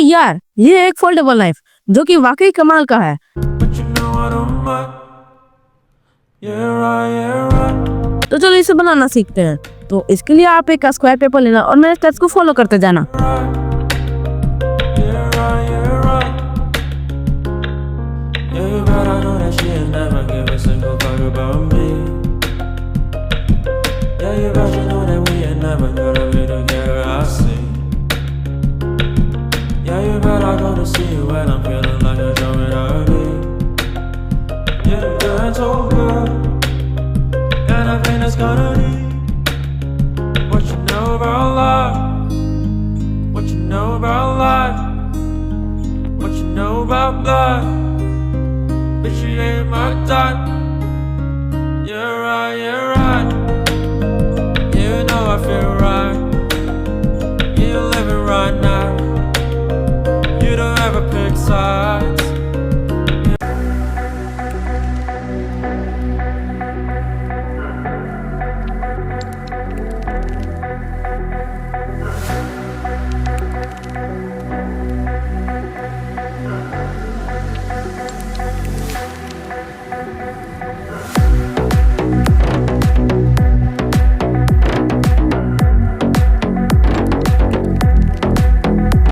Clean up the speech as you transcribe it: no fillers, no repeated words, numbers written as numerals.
यार ये एक फोल्डेबल नाइफ जो कि वाकई कमाल का है। तो चलो इसे बनाना सीखते हैं। तो इसके लिए आप एक स्क्वायर पेपर लेना और मेरे स्टेप्स को फॉलो करते जाना। What you know about life? What you know about life? What you know about life? Bitch, you ain't my type. You're right, you're right. You know I feel right. You live it right now. You don't ever pick sides.